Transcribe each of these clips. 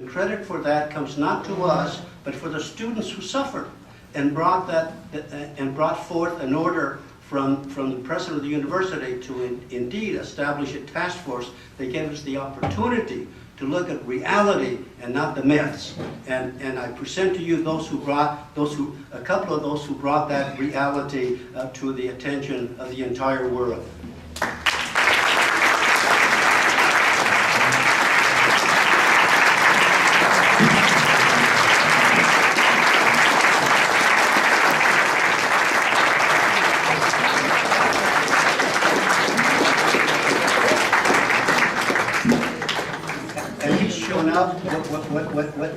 credit for that comes not to us, but for the students who suffered and brought forth an order from the president of the university to indeed establish a task force that gave us the opportunity to look at reality and not the myths. And I present to you a couple of those who brought that reality to the attention of the entire world.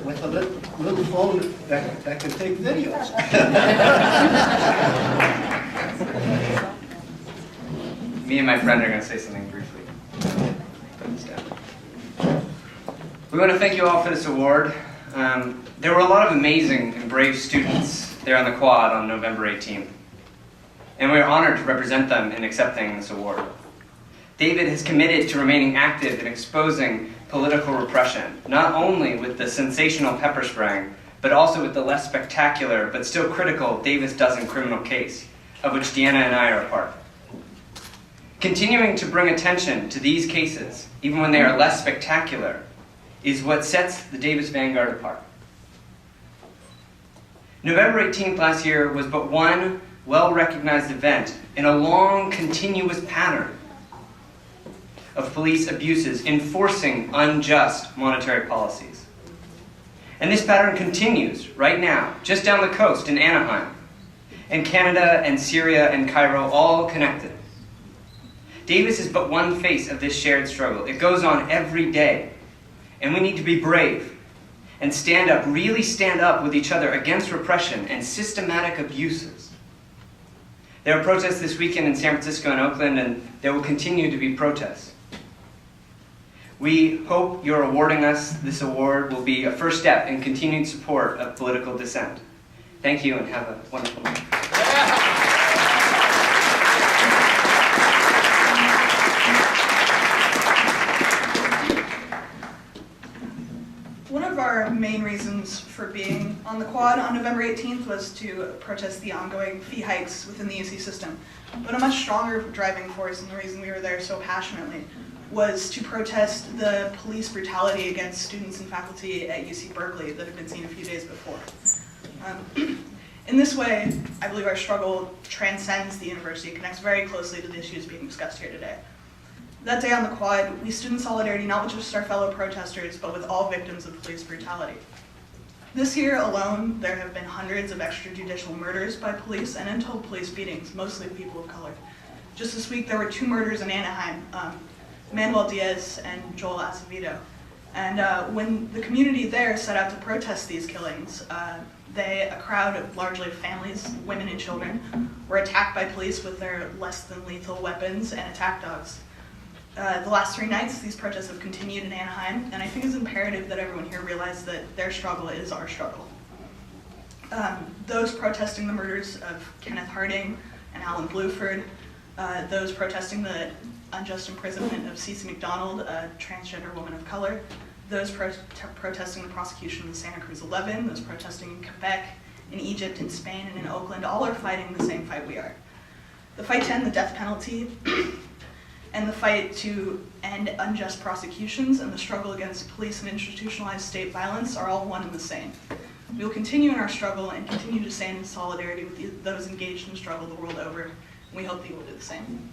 With a little phone that can take videos. Me and my friend are going to say something briefly. Put this down. We want to thank you all for this award. There were a lot of amazing and brave students there on the quad on November 18th. And we are honored to represent them in accepting this award. David has committed to remaining active in exposing political repression, not only with the sensational pepper spraying, but also with the less spectacular but still critical Davis Dozen criminal case, of which Deanna and I are a part. Continuing to bring attention to these cases, even when they are less spectacular, is what sets the Davis Vanguard apart. November 18th last year was but one well-recognized event in a long, continuous pattern of police abuses enforcing unjust monetary policies. And this pattern continues right now, just down the coast in Anaheim, and Canada and Syria and Cairo all connected. Davis is but one face of this shared struggle. It goes on every day, and we need to be brave and stand up, really stand up with each other against repression and systematic abuses. There are protests this weekend in San Francisco and Oakland, and there will continue to be protests. We hope your awarding us this award will be a first step in continued support of political dissent. Thank you and have a wonderful night. One of our main reasons for being on the quad on November 18th was to protest the ongoing fee hikes within the UC system. But a much stronger driving force, and the reason we were there so passionately, was to protest the police brutality against students and faculty at UC Berkeley that had been seen a few days before. In this way, I believe our struggle transcends the university, connects very closely to the issues being discussed here today. That day on the quad, we stood in solidarity not with just our fellow protesters, but with all victims of police brutality. This year alone, there have been hundreds of extrajudicial murders by police and untold police beatings, mostly people of color. Just this week, there were 2 murders in Anaheim, Manuel Diaz and Joel Acevedo. And when the community there set out to protest these killings, a crowd of largely families, women and children, were attacked by police with their less than lethal weapons and attack dogs. The last 3 nights, these protests have continued in Anaheim, and I think it's imperative that everyone here realize that their struggle is our struggle. Those protesting the murders of Kenneth Harding and Alan Bluford, those protesting the unjust imprisonment of Cece McDonald, a transgender woman of color, those protesting the prosecution of the Santa Cruz 11, those protesting in Quebec, in Egypt, in Spain, and in Oakland, all are fighting the same fight we are. The fight to end the death penalty, and the fight to end unjust prosecutions, and the struggle against police and institutionalized state violence are all one and the same. We will continue in our struggle and continue to stand in solidarity with those engaged in struggle the world over, and we hope that you will do the same.